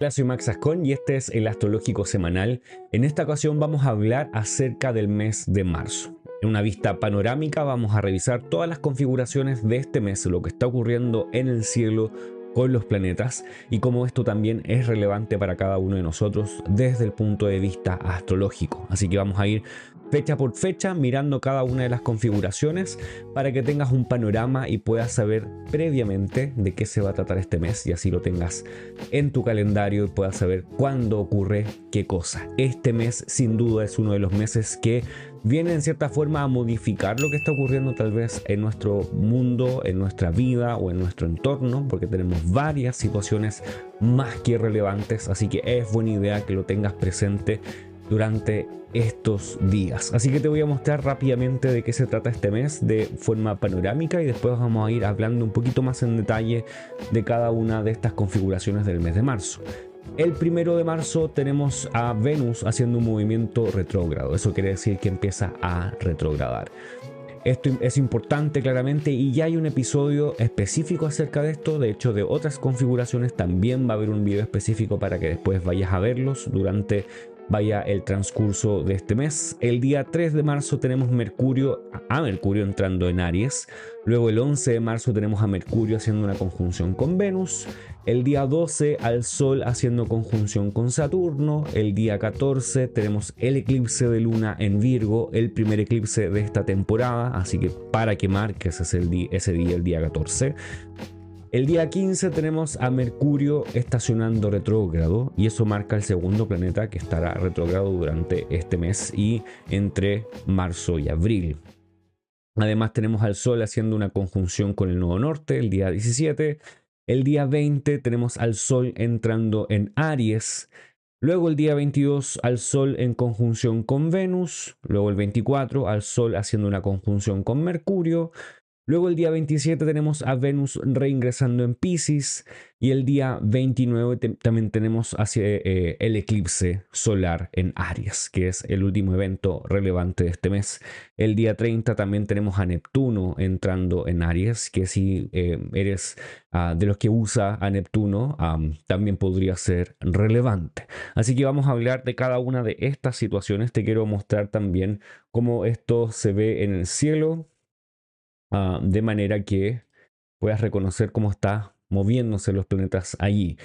Hola, soy Max Ascón y este es el Astrológico Semanal. En esta ocasión vamos a hablar acerca del mes de marzo. En una vista panorámica vamos a revisar todas las configuraciones de este mes, lo que está ocurriendo en el cielo con los planetas y cómo esto también es relevante para cada uno de nosotros desde el punto de vista astrológico. Así que vamos a ir fecha por fecha mirando cada una de las configuraciones para que tengas un panorama y puedas saber previamente de qué se va a tratar este mes y así lo tengas en tu calendario y puedas saber cuándo ocurre qué cosa. Este mes sin duda es uno de los meses que viene en cierta forma a modificar lo que está ocurriendo tal vez en nuestro mundo, en nuestra vida o en nuestro entorno, porque tenemos varias situaciones más que relevantes, así que es buena idea que lo tengas presente durante estos días. Así que te voy a mostrar rápidamente de qué se trata este mes de forma panorámica y después vamos a ir hablando un poquito más en detalle de cada una de estas configuraciones del mes de marzo. El 1 de marzo tenemos a Venus haciendo un movimiento retrógrado. Eso quiere decir que empieza a retrogradar. Esto es importante claramente y ya hay un episodio específico acerca de esto. De hecho, de otras configuraciones también va a haber un video específico para que después vayas a verlos durante el transcurso de este mes. El día 3 de marzo tenemos Mercurio entrando en Aries. Luego el 11 de marzo tenemos a Mercurio haciendo una conjunción con Venus. El día 12 al Sol haciendo conjunción con Saturno. El día 14 tenemos el eclipse de Luna en Virgo, el primer eclipse de esta temporada, así que para que marques ese día, el día 14. El día 15 tenemos a Mercurio estacionando retrógrado y eso marca el segundo planeta que estará retrógrado durante este mes y entre marzo y abril. Además tenemos al Sol haciendo una conjunción con el nodo norte el día 17. El día 20 tenemos al Sol entrando en Aries. Luego el día 22 al Sol en conjunción con Venus. Luego el 24 al Sol haciendo una conjunción con Mercurio. Luego el día 27 tenemos a Venus reingresando en Piscis y el día 29 también tenemos el eclipse solar en Aries, que es el último evento relevante de este mes. El día 30 también tenemos a Neptuno entrando en Aries, que si eres de los que usa a Neptuno, también podría ser relevante. Así que vamos a hablar de cada una de estas situaciones. Te quiero mostrar también cómo esto se ve en el cielo, de manera que puedas reconocer cómo está moviéndose los planetas allí.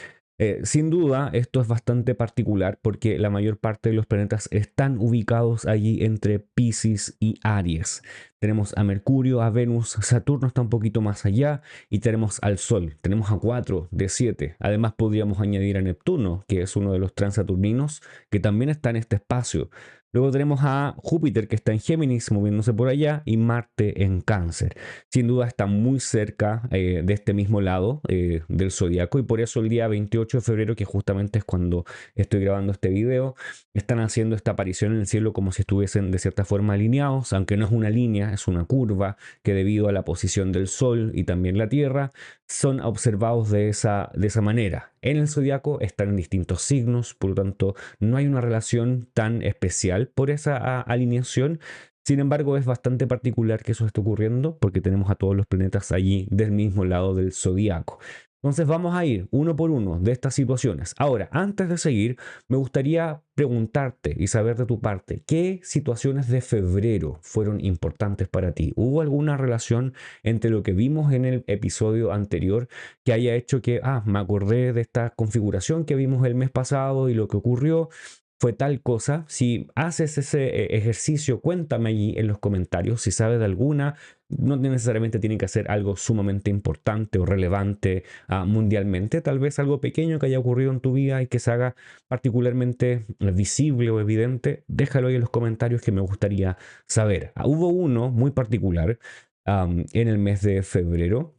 Sin duda, esto es bastante particular porque la mayor parte de los planetas están ubicados allí entre Piscis y Aries. Tenemos a Mercurio, a Venus, Saturno está un poquito más allá y tenemos al Sol. Tenemos a 4 de 7. Además podríamos añadir a Neptuno, que es uno de los transaturninos, que también está en este espacio. Luego tenemos a Júpiter que está en Géminis moviéndose por allá y Marte en Cáncer. Sin duda está muy cerca de este mismo lado del zodiaco y por eso el día 28 de febrero, que justamente es cuando estoy grabando este video, están haciendo esta aparición en el cielo como si estuviesen de cierta forma alineados, aunque no es una línea, es una curva que debido a la posición del Sol y también la Tierra son observados de esa manera. En el zodiaco están en distintos signos, por lo tanto no hay una relación tan especial por esa alineación. Sin embargo, es bastante particular que eso esté ocurriendo porque tenemos a todos los planetas allí del mismo lado del zodiaco. Entonces vamos a ir uno por uno de estas situaciones. Ahora, antes de seguir, me gustaría preguntarte y saber de tu parte, ¿qué situaciones de febrero fueron importantes para ti? ¿Hubo alguna relación entre lo que vimos en el episodio anterior que haya hecho que, me acordé de esta configuración que vimos el mes pasado y lo que ocurrió fue tal cosa? Si haces ese ejercicio, cuéntame allí en los comentarios si sabes de alguna. No necesariamente tiene que ser algo sumamente importante o relevante mundialmente, tal vez algo pequeño que haya ocurrido en tu vida y que se haga particularmente visible o evidente. Déjalo ahí en los comentarios que me gustaría saber. Hubo uno muy particular en el mes de febrero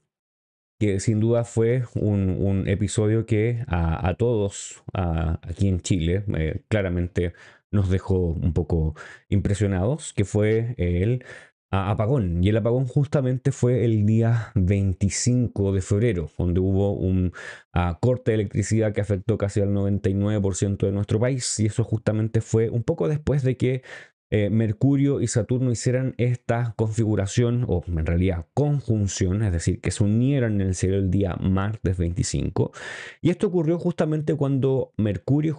que sin duda fue un episodio que a todos aquí en Chile claramente nos dejó un poco impresionados, que fue el apagón. Y el apagón justamente fue el día 25 de febrero, donde hubo un corte de electricidad que afectó casi al 99% de nuestro país. Y eso justamente fue un poco después de que Mercurio y Saturno hicieran esta configuración, o en realidad conjunción, es decir, que se unieran en el cielo el día martes 25. Y esto ocurrió justamente cuando Mercurio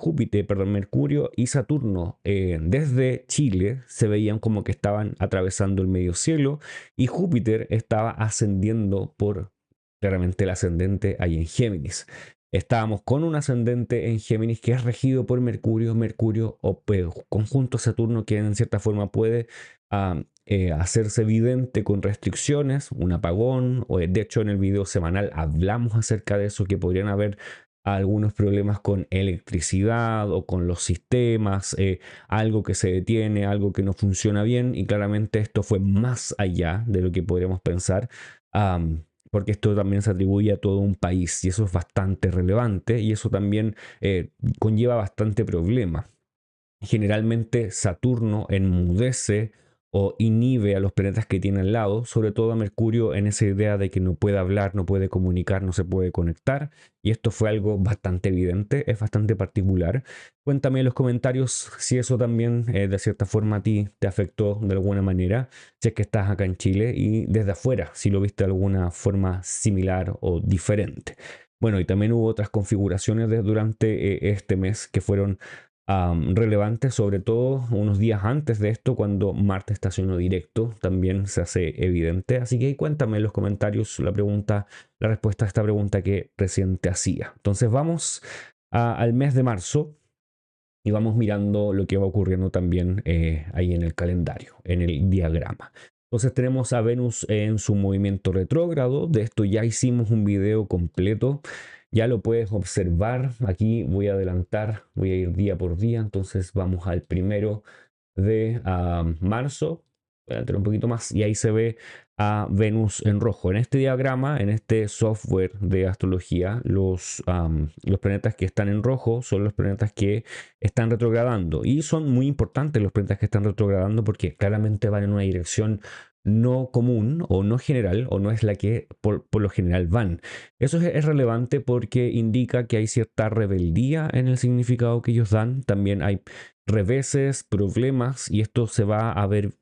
y Saturno desde Chile se veían como que estaban atravesando el medio cielo y Júpiter estaba ascendiendo por claramente el ascendente ahí en Géminis. Estábamos con un ascendente en Géminis que es regido por Mercurio o conjunto Saturno que en cierta forma puede hacerse evidente con restricciones, un apagón, o de hecho en el video semanal hablamos acerca de eso, que podrían haber algunos problemas con electricidad o con los sistemas, algo que se detiene, algo que no funciona bien, y claramente esto fue más allá de lo que podríamos pensar. Porque esto también se atribuye a todo un país y eso es bastante relevante y eso también conlleva bastante problema. Generalmente Saturno enmudece o inhibe a los planetas que tiene al lado, sobre todo a Mercurio en esa idea de que no puede hablar, no puede comunicar, no se puede conectar, y esto fue algo bastante evidente, es bastante particular. Cuéntame en los comentarios si eso también de cierta forma a ti te afectó de alguna manera, si es que estás acá en Chile y desde afuera, si lo viste de alguna forma similar o diferente. Bueno, y también hubo otras configuraciones durante este mes que fueron relevantes, sobre todo unos días antes de esto, cuando Marte estacionó directo, también se hace evidente. Así que cuéntame en los comentarios la respuesta a esta pregunta que recién te hacía. Entonces vamos al mes de marzo y vamos mirando lo que va ocurriendo también ahí en el calendario, en el diagrama. Entonces tenemos a Venus en su movimiento retrógrado. De esto ya hicimos un video completo. Ya lo puedes observar. Aquí voy a adelantar, voy a ir día por día. Entonces vamos al 1 de marzo. Voy a adelantar un poquito más y ahí se ve a Venus en rojo. En este diagrama, en este software de astrología, los planetas que están en rojo son los planetas que están retrogradando. Y son muy importantes los planetas que están retrogradando porque claramente van en una dirección no común o no general o no es la que por lo general van. Eso es relevante porque indica que hay cierta rebeldía en el significado que ellos dan. También hay reveses, problemas y esto se va a ver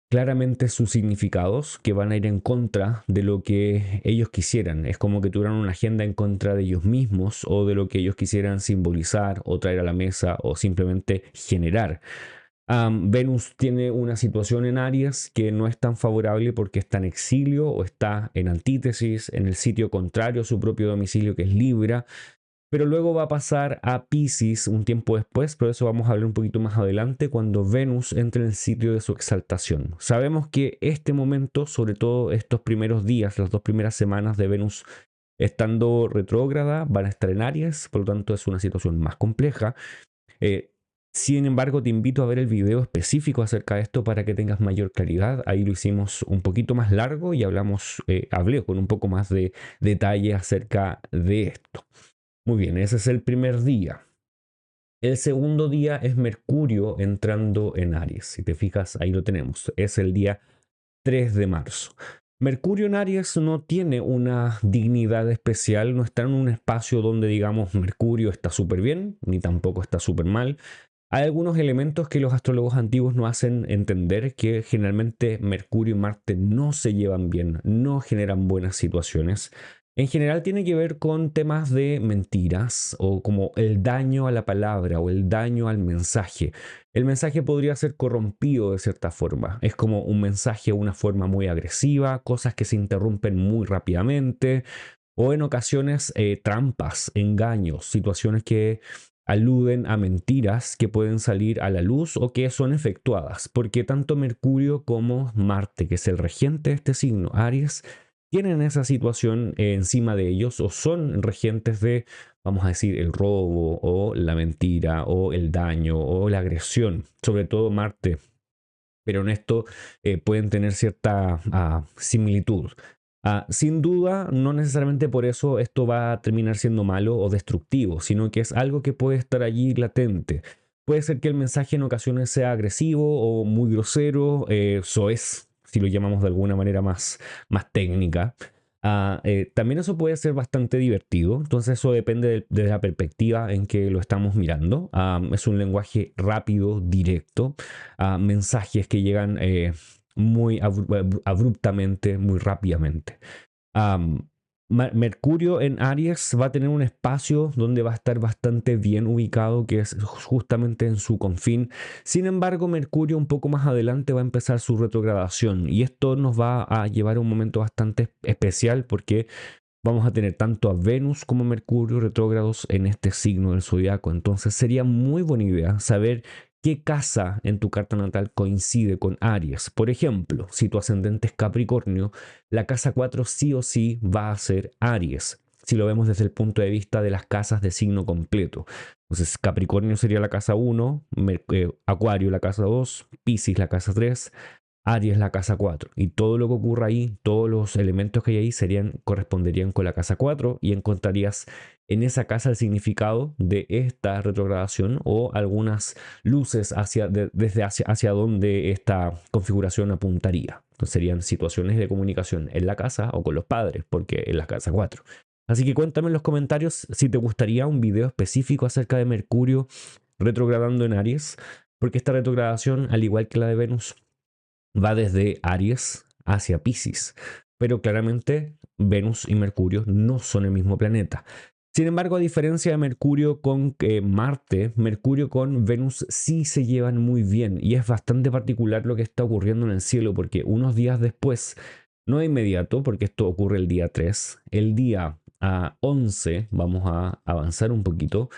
claramente sus significados que van a ir en contra de lo que ellos quisieran. Es como que tuvieran una agenda en contra de ellos mismos o de lo que ellos quisieran simbolizar o traer a la mesa o simplemente generar. Venus tiene una situación en Aries que no es tan favorable porque está en exilio o está en antítesis, en el sitio contrario a su propio domicilio que es Libra. Pero luego va a pasar a Piscis un tiempo después, pero eso vamos a hablar un poquito más adelante, cuando Venus entre en el sitio de su exaltación. Sabemos que este momento, sobre todo estos primeros días, las 2 primeras semanas de Venus estando retrógrada, van a estar en Aries, por lo tanto es una situación más compleja. Sin embargo, te invito a ver el video específico acerca de esto para que tengas mayor claridad. Ahí lo hicimos un poquito más largo y hablé con un poco más de detalle acerca de esto. Muy bien, ese es el primer día. El segundo día es Mercurio entrando en Aries. Si te fijas, ahí lo tenemos. Es el día 3 de marzo. Mercurio en Aries no tiene una dignidad especial, no está en un espacio donde digamos Mercurio está súper bien, ni tampoco está súper mal. Hay algunos elementos que los astrólogos antiguos nos hacen entender que generalmente Mercurio y Marte no se llevan bien, no generan buenas situaciones. En general tiene que ver con temas de mentiras o como el daño a la palabra o el daño al mensaje. El mensaje podría ser corrompido de cierta forma. Es como un mensaje de una forma muy agresiva, cosas que se interrumpen muy rápidamente o en ocasiones trampas, engaños, situaciones que aluden a mentiras que pueden salir a la luz o que son efectuadas, porque tanto Mercurio como Marte, que es el regente de este signo, Aries, tienen esa situación encima de ellos o son regentes de, vamos a decir, el robo o la mentira o el daño o la agresión, sobre todo Marte. Pero en esto pueden tener cierta similitud. Sin duda, no necesariamente por eso esto va a terminar siendo malo o destructivo, sino que es algo que puede estar allí latente. Puede ser que el mensaje en ocasiones sea agresivo o muy grosero, soez, si lo llamamos de alguna manera más técnica. También eso puede ser bastante divertido, entonces eso depende de la perspectiva en que lo estamos mirando. Es un lenguaje rápido, directo, mensajes que llegan muy abruptamente, muy rápidamente. Am, Mercurio en Aries va a tener un espacio donde va a estar bastante bien ubicado, que es justamente en su confín. Sin embargo, Mercurio un poco más adelante va a empezar su retrogradación y esto nos va a llevar a un momento bastante especial porque vamos a tener tanto a Venus como Mercurio retrógrados en este signo del zodiaco. Entonces sería muy buena idea saber qué casa en tu carta natal coincide con Aries. Por ejemplo, si tu ascendente es Capricornio, la casa 4 sí o sí va a ser Aries. Si lo vemos desde el punto de vista de las casas de signo completo. Entonces, Capricornio sería la casa 1, Acuario la casa 2, Piscis la casa 3, Aries la casa 4 y todo lo que ocurra ahí, todos los elementos que hay ahí corresponderían con la casa 4 y encontrarías en esa casa el significado de esta retrogradación o algunas luces desde hacia donde esta configuración apuntaría. Entonces serían situaciones de comunicación en la casa o con los padres, porque en la casa 4. Así que cuéntame en los comentarios si te gustaría un video específico acerca de Mercurio retrogradando en Aries, porque esta retrogradación, al igual que la de Venus, va desde Aries hacia Piscis, pero claramente Venus y Mercurio no son el mismo planeta. Sin embargo, a diferencia de Mercurio con Marte, Mercurio con Venus sí se llevan muy bien y es bastante particular lo que está ocurriendo en el cielo porque unos días después, no de inmediato, porque esto ocurre el día 3, el día 11, vamos a avanzar un poquito,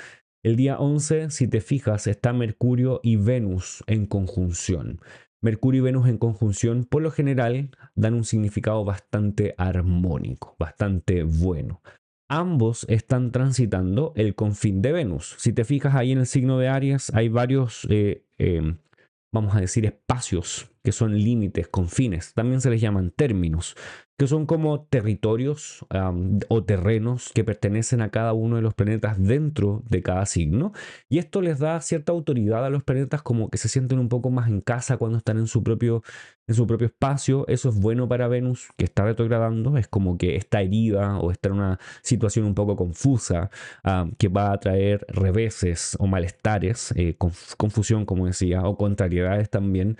el día 11, si te fijas, está Mercurio y Venus en conjunción. Mercurio y Venus en conjunción, por lo general, dan un significado bastante armónico, bastante bueno. Ambos están transitando el confín de Venus. Si te fijas ahí en el signo de Aries, hay varios, vamos a decir, espacios que son límites, confines. También se les llaman términos, que son como territorios o terrenos que pertenecen a cada uno de los planetas dentro de cada signo. Y esto les da cierta autoridad a los planetas, como que se sienten un poco más en casa cuando están en su propio espacio. Eso es bueno para Venus, que está retrogradando. Es como que está herida o está en una situación un poco confusa, que va a traer reveses o malestares, confusión, como decía, o contrariedades también.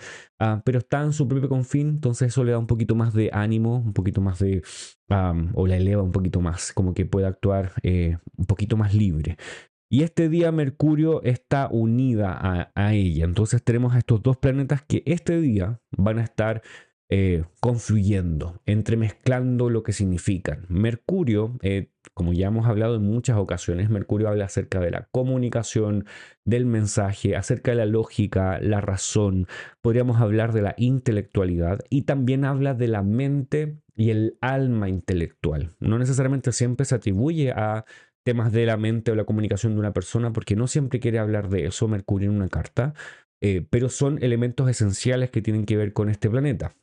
Pero está en su propio confín, entonces eso le da un poquito más de ánimo, un poquito más de, o la eleva un poquito más, como que puede actuar un poquito más libre. Y este día Mercurio está unida a ella. Entonces tenemos a estos dos planetas que este día van a estar confluyendo, entremezclando lo que significan. Mercurio, como ya hemos hablado en muchas ocasiones, Mercurio habla acerca de la comunicación, del mensaje, acerca de la lógica, la razón. Podríamos hablar de la intelectualidad y también habla de la mente y el alma intelectual. No necesariamente siempre se atribuye a temas de la mente o la comunicación de una persona, porque no siempre quiere hablar de eso Mercurio en una carta, pero son elementos esenciales que tienen que ver con este planeta.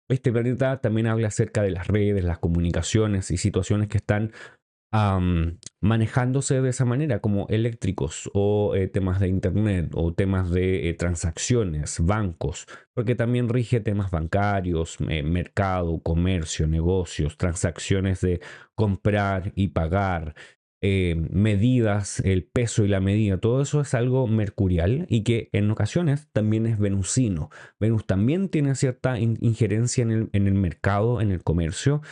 Este planeta también habla acerca de las redes, las comunicaciones y situaciones que están manejándose de esa manera, como eléctricos o temas de internet o temas de transacciones, bancos, porque también rige temas bancarios, mercado, comercio, negocios, transacciones de comprar y pagar, medidas, el peso y la medida, todo eso es algo mercurial y que en ocasiones también es venusino. Venus también tiene cierta injerencia en el mercado, en el comercio.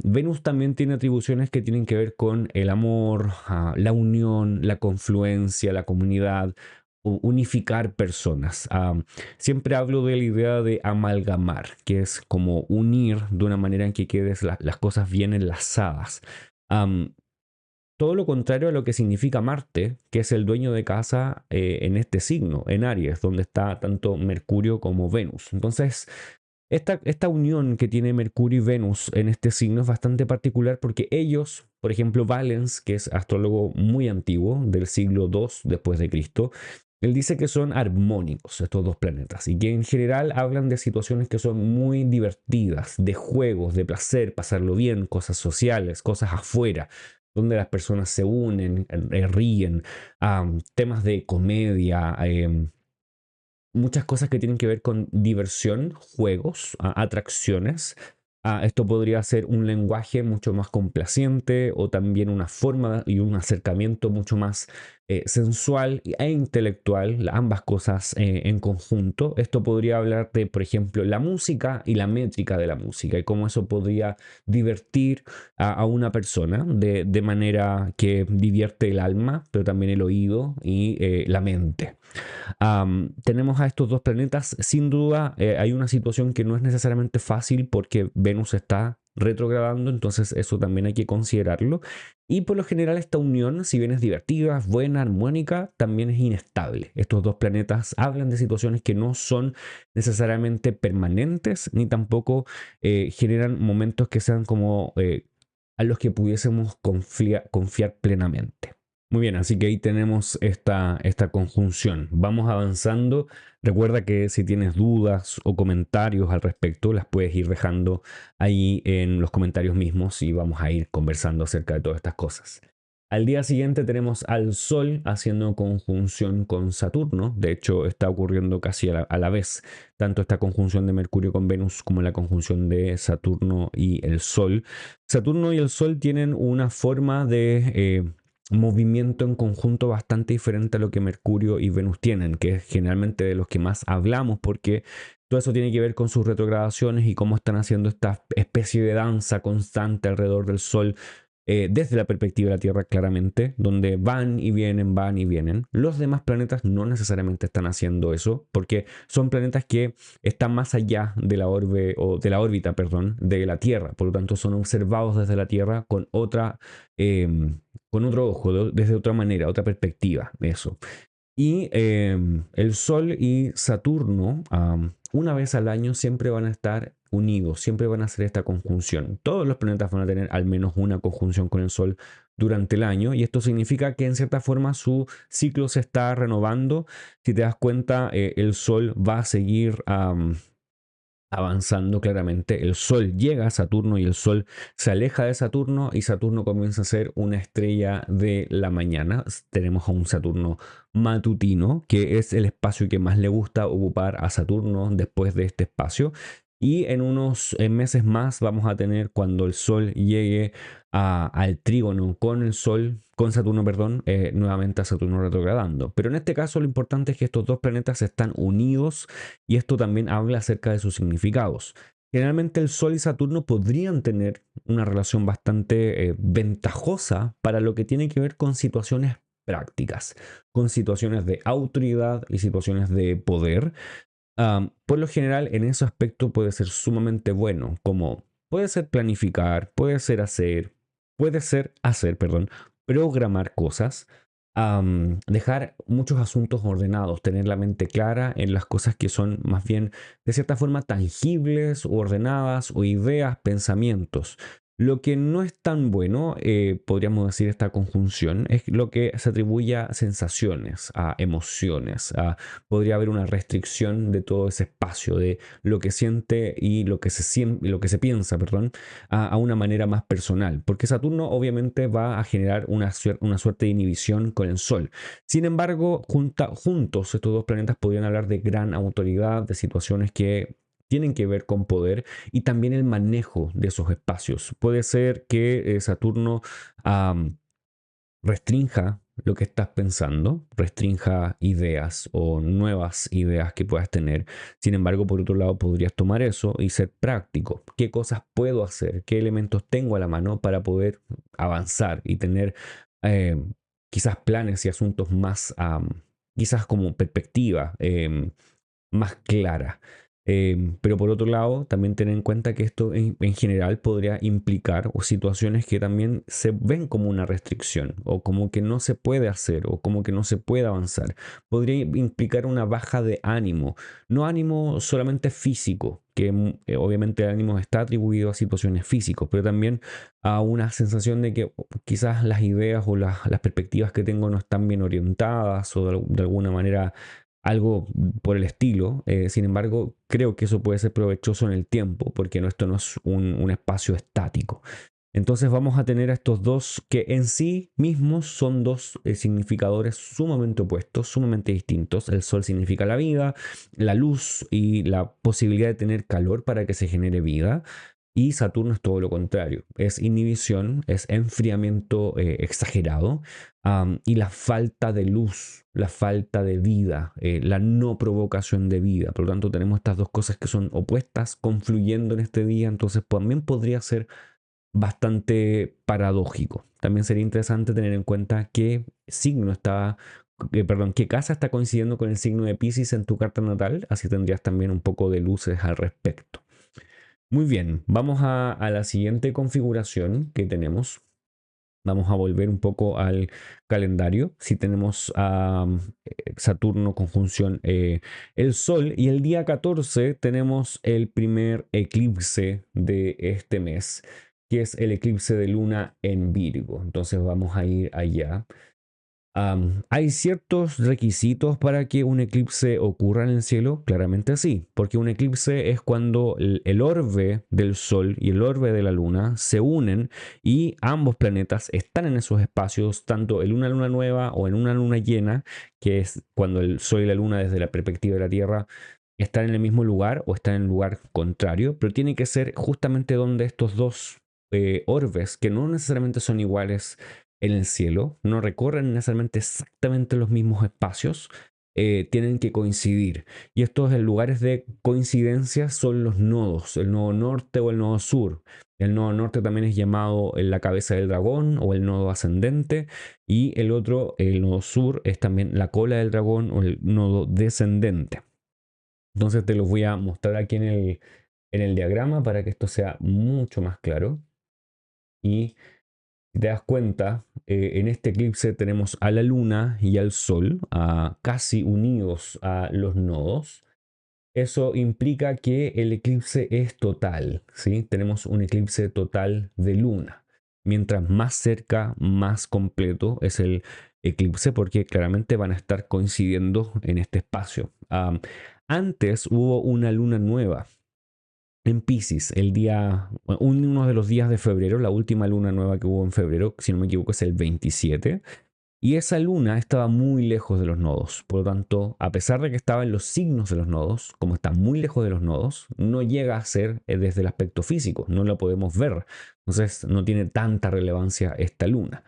Venus también tiene atribuciones que tienen que ver con el amor, la unión, la confluencia, la comunidad, unificar personas. Siempre hablo de la idea de amalgamar, que es como unir de una manera en que queden las cosas bien enlazadas. Am, Todo lo contrario a lo que significa Marte, que es el dueño de casa en este signo, en Aries, donde está tanto Mercurio como Venus. Entonces, esta unión que tiene Mercurio y Venus en este signo es bastante particular porque ellos, por ejemplo, Valens, que es astrólogo muy antiguo, del siglo II después de Cristo, él dice que son armónicos estos dos planetas y que en general hablan de situaciones que son muy divertidas, de juegos, de placer, pasarlo bien, cosas sociales, cosas afuera, donde las personas se unen, ríen, temas de comedia, muchas cosas que tienen que ver con diversión, juegos, atracciones. Esto podría ser un lenguaje mucho más complaciente o también una forma y un acercamiento mucho más sensual e intelectual, ambas cosas en conjunto. Esto podría hablar de, por ejemplo, la música y la métrica de la música y cómo eso podría divertir a una persona de manera que divierte el alma, pero también el oído y la mente. Tenemos a estos dos planetas. Sin duda, hay una situación que no es necesariamente fácil porque Venus está retrogradando, entonces eso también hay que considerarlo. Y por lo general esta unión, si bien es divertida, buena, armónica, también es inestable. Estos dos planetas hablan de situaciones que no son necesariamente permanentes, ni tampoco generan momentos que sean como a los que pudiésemos confiar plenamente. Muy bien, así que ahí tenemos esta conjunción. Vamos avanzando. Recuerda que si tienes dudas o comentarios al respecto, las puedes ir dejando ahí en los comentarios mismos y vamos a ir conversando acerca de todas estas cosas. Al día siguiente tenemos al Sol haciendo conjunción con Saturno. De hecho, está ocurriendo casi a la vez, tanto esta conjunción de Mercurio con Venus como la conjunción de Saturno y el Sol. Saturno y el Sol tienen una forma de movimiento en conjunto bastante diferente a lo que Mercurio y Venus tienen, que es generalmente de los que más hablamos, porque todo eso tiene que ver con sus retrogradaciones y cómo están haciendo esta especie de danza constante alrededor del Sol. Desde la perspectiva de la Tierra claramente, donde van y vienen, van y vienen. Los demás planetas no necesariamente están haciendo eso, porque son planetas que están más allá de la orbe, o de la órbita, perdón, de la Tierra. Por lo tanto, son observados desde la Tierra eh, con otro ojo, desde otra manera, otra perspectiva de eso. Y el Sol y Saturno, una vez al año, siempre van a estar unidos, siempre van a hacer esta conjunción. Todos los planetas van a tener al menos una conjunción con el Sol durante el año y esto significa que en cierta forma su ciclo se está renovando. Si te das cuenta, el Sol va a seguir avanzando claramente. El Sol llega a Saturno y el Sol se aleja de Saturno y Saturno comienza a ser una estrella de la mañana. Tenemos a un Saturno matutino, que es el espacio que más le gusta ocupar a Saturno después de este espacio. Y en unos meses más vamos a tener, cuando el Sol llegue al trígono con el Sol, con Saturno, perdón, nuevamente a Saturno retrogradando. Pero en este caso lo importante es que estos dos planetas están unidos y esto también habla acerca de sus significados. Generalmente el Sol y Saturno podrían tener una relación bastante ventajosa para lo que tiene que ver con situaciones prácticas, con situaciones de autoridad y situaciones de poder. Por lo general, en ese aspecto puede ser sumamente bueno, como puede ser planificar, puede ser hacer, perdón, programar cosas, dejar muchos asuntos ordenados, tener la mente clara en las cosas que son más bien de cierta forma tangibles, o ordenadas, o ideas, pensamientos. Lo que no es tan bueno, podríamos decir, esta conjunción, es lo que se atribuye a sensaciones, a emociones, podría haber una restricción de todo ese espacio, de lo que siente y lo que se piensa, perdón, a una manera más personal, porque Saturno obviamente va a generar una suerte de inhibición con el Sol. Sin embargo, juntos estos dos planetas podrían hablar de gran autoridad, de situaciones que tienen que ver con poder y también el manejo de esos espacios. Puede ser que Saturno restrinja lo que estás pensando, restrinja ideas o nuevas ideas que puedas tener. Sin embargo, por otro lado, podrías tomar eso y ser práctico. ¿Qué cosas puedo hacer? ¿Qué elementos tengo a la mano para poder avanzar y tener eh, quizás planes y asuntos más, quizás como perspectiva más clara? Pero por otro lado, también tener en cuenta que esto en general podría implicar o situaciones que también se ven como una restricción o como que no se puede hacer o como que no se puede avanzar. Podría implicar una baja de ánimo, no ánimo solamente físico, que obviamente el ánimo está atribuido a situaciones físicas, pero también a una sensación de que quizás las ideas o las perspectivas que tengo no están bien orientadas o de alguna manera algo por el estilo. Sin embargo, creo que eso puede ser provechoso en el tiempo, porque esto no es un espacio estático. Entonces vamos a tener a estos dos que en sí mismos son dos significadores sumamente opuestos, sumamente distintos. El sol significa la vida, la luz y la posibilidad de tener calor para que se genere vida. Y Saturno es todo lo contrario, es inhibición, es enfriamiento exagerado, y la falta de luz, la falta de vida, la no provocación de vida. Por lo tanto, tenemos estas dos cosas que son opuestas confluyendo en este día, entonces también podría ser bastante paradójico. También sería interesante tener en cuenta qué signo está, perdón, qué casa está coincidiendo con el signo de Piscis en tu carta natal, así tendrías también un poco de luces al respecto. Muy bien, vamos a la siguiente configuración que tenemos. Vamos a volver un poco al calendario. Si tenemos a Saturno conjunción el Sol, y el día 14 tenemos el primer eclipse de este mes, que es el eclipse de luna en Virgo. Entonces vamos a ir allá. ¿Hay ciertos requisitos para que un eclipse ocurra en el cielo? Claramente sí, porque un eclipse es cuando el orbe del Sol y el orbe de la Luna se unen y ambos planetas están en esos espacios, tanto en una luna nueva o en una luna llena, que es cuando el Sol y la Luna desde la perspectiva de la Tierra están en el mismo lugar o están en el lugar contrario, pero tiene que ser justamente donde estos dos orbes, que no necesariamente son iguales en el cielo, no recorren necesariamente exactamente los mismos espacios, tienen que coincidir. Y estos lugares de coincidencia son los nodos, el nodo norte o el nodo sur. El nodo norte también es llamado la cabeza del dragón o el nodo ascendente, y el otro, el nodo sur, es también la cola del dragón o el nodo descendente. Entonces te los voy a mostrar aquí en el diagrama para que esto sea mucho más claro. Y si te das cuenta, en este eclipse tenemos a la luna y al sol casi unidos a los nodos. Eso implica que el eclipse es total, ¿sí? Tenemos un eclipse total de luna. Mientras más cerca, más completo es el eclipse, porque claramente van a estar coincidiendo en este espacio. Antes hubo una luna nueva en Piscis, uno de los días de febrero, la última luna nueva que hubo en febrero, si no me equivoco, es el 27. Y esa luna estaba muy lejos de los nodos. Por lo tanto, a pesar de que estaba en los signos de los nodos, como está muy lejos de los nodos, no llega a ser desde el aspecto físico, no la podemos ver. Entonces, no tiene tanta relevancia esta luna.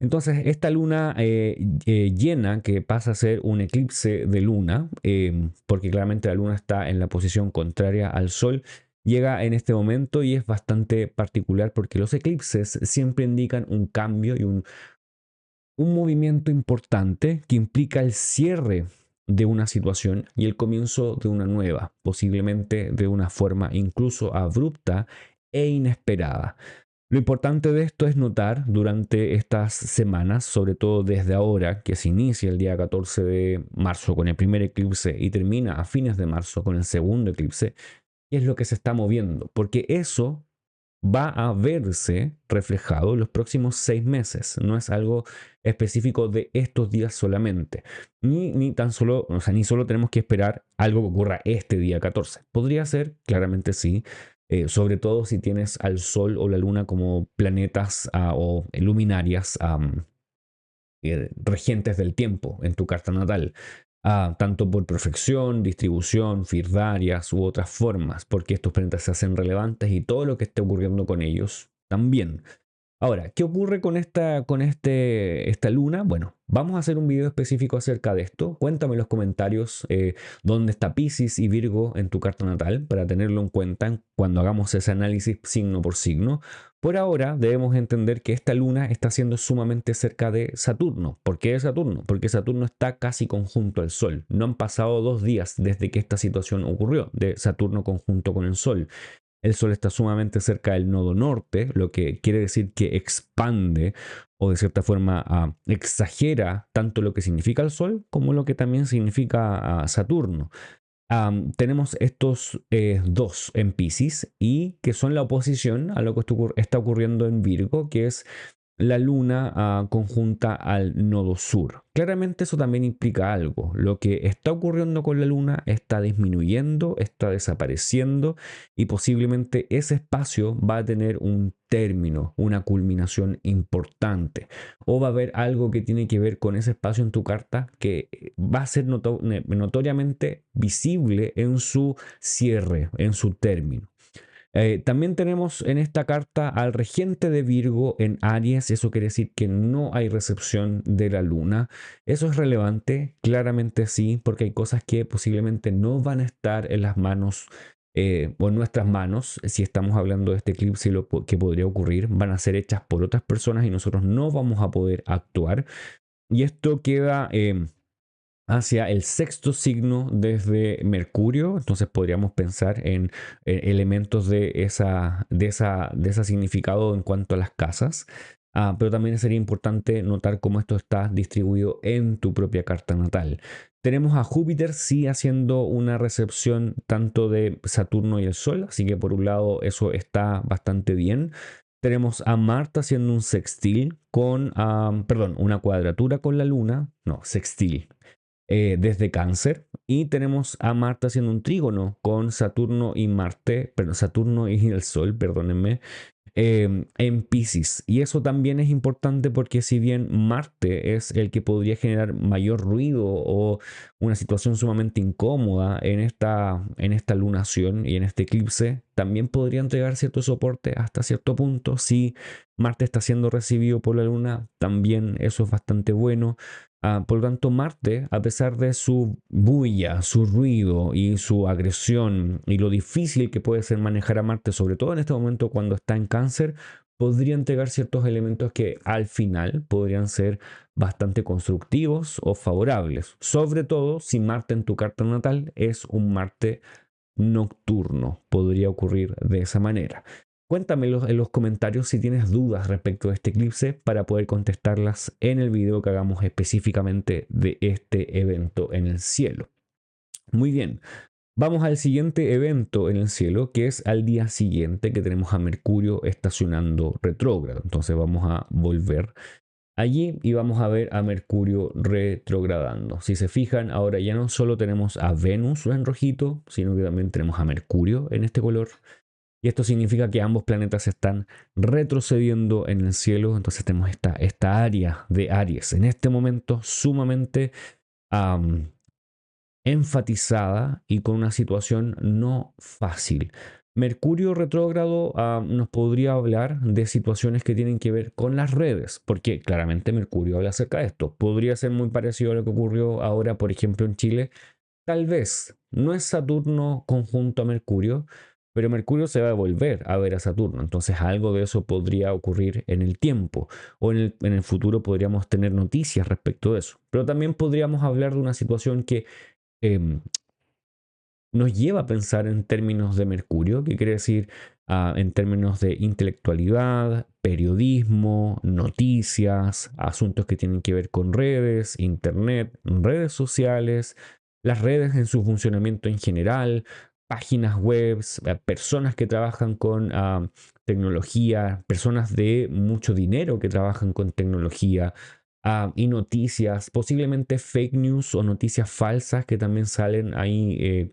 Entonces, esta luna llena, que pasa a ser un eclipse de luna, porque claramente la luna está en la posición contraria al Sol, llega en este momento y es bastante particular porque los eclipses siempre indican un cambio y un movimiento importante que implica el cierre de una situación y el comienzo de una nueva, posiblemente de una forma incluso abrupta e inesperada. Lo importante de esto es notar durante estas semanas, sobre todo desde ahora, que se inicia el día 14 de marzo con el primer eclipse y termina a fines de marzo con el segundo eclipse, qué es lo que se está moviendo, porque eso va a verse reflejado en los próximos 6 meses. No es algo específico de estos días solamente. Ni tan solo, o sea, ni solo tenemos que esperar algo que ocurra este día 14. Podría ser, claramente sí, sobre todo si tienes al Sol o la Luna como planetas o luminarias regentes del tiempo en tu carta natal, tanto por perfección, distribución, firdarias u otras formas, porque estos planetas se hacen relevantes y todo lo que esté ocurriendo con ellos también. Ahora, ¿qué ocurre con esta luna? Bueno, vamos a hacer un video específico acerca de esto. Cuéntame en los comentarios dónde está Piscis y Virgo en tu carta natal para tenerlo en cuenta cuando hagamos ese análisis signo por signo. Por ahora debemos entender que esta luna está siendo sumamente cerca de Saturno. ¿Por qué de Saturno? Porque Saturno está casi conjunto al Sol. No han pasado 2 días desde que esta situación ocurrió, de Saturno conjunto con el Sol. El Sol está sumamente cerca del nodo norte, lo que quiere decir que expande o de cierta forma exagera tanto lo que significa el Sol como lo que también significa Saturno. Tenemos estos dos en Piscis y que son la oposición a lo que está ocurriendo en Virgo, que es la luna conjunta al nodo sur. Claramente eso también implica algo. Lo que está ocurriendo con la luna está disminuyendo, está desapareciendo y posiblemente ese espacio va a tener un término, una culminación importante. O va a haber algo que tiene que ver con ese espacio en tu carta que va a ser notoriamente visible en su cierre, en su término. También tenemos en esta carta al regente de Virgo en Aries. Eso quiere decir que no hay recepción de la luna. Eso es relevante, claramente sí, porque hay cosas que posiblemente no van a estar en las manos o en nuestras manos. Si estamos hablando de este eclipse, que podría ocurrir, van a ser hechas por otras personas y nosotros no vamos a poder actuar. Y esto queda hacia el sexto signo desde Mercurio. Entonces podríamos pensar en elementos de esa significado en cuanto a las casas. Pero también sería importante notar cómo esto está distribuido en tu propia carta natal. Tenemos a Júpiter sí haciendo una recepción tanto de Saturno y el Sol, así que por un lado eso está bastante bien. Tenemos a Marte haciendo un sextil perdón, una cuadratura con la Luna, no, sextil, desde Cáncer. Y tenemos a Marte haciendo un trígono con Saturno y Marte, perdón, Saturno y el Sol, perdónenme, en Piscis. Y eso también es importante porque si bien Marte es el que podría generar mayor ruido o una situación sumamente incómoda en esta lunación y en este eclipse, también podría entregar cierto soporte hasta cierto punto. Si Marte está siendo recibido por la Luna, también eso es bastante bueno. Por lo tanto, Marte, a pesar de su bulla, su ruido y su agresión y lo difícil que puede ser manejar a Marte, sobre todo en este momento cuando está en Cáncer, podría entregar ciertos elementos que al final podrían ser bastante constructivos o favorables. Sobre todo si Marte en tu carta natal es un Marte nocturno, podría ocurrir de esa manera. Cuéntamelo en los comentarios si tienes dudas respecto a este eclipse para poder contestarlas en el video que hagamos específicamente de este evento en el cielo. Muy bien, vamos al siguiente evento en el cielo, que es al día siguiente que tenemos a Mercurio estacionando retrógrado. Entonces vamos a volver allí y vamos a ver a Mercurio retrogradando. Si se fijan, ahora ya no solo tenemos a Venus en rojito, sino que también tenemos a Mercurio en este color. Y esto significa que ambos planetas están retrocediendo en el cielo. Entonces tenemos esta área de Aries en este momento sumamente enfatizada y con una situación no fácil. Mercurio retrógrado nos podría hablar de situaciones que tienen que ver con las redes, porque claramente Mercurio habla acerca de esto. Podría ser muy parecido a lo que ocurrió ahora, por ejemplo, en Chile. Tal vez no es Saturno conjunto a Mercurio, pero Mercurio se va a volver a ver a Saturno. Entonces algo de eso podría ocurrir en el tiempo o en el futuro podríamos tener noticias respecto de eso. Pero también podríamos hablar de una situación que em, nos lleva a pensar en términos de Mercurio, que quiere decir en términos de intelectualidad, periodismo, noticias, asuntos que tienen que ver con redes, internet, redes sociales, las redes en su funcionamiento en general, páginas web, personas que trabajan con tecnología, personas de mucho dinero que trabajan con tecnología, y noticias, posiblemente fake news o noticias falsas que también salen ahí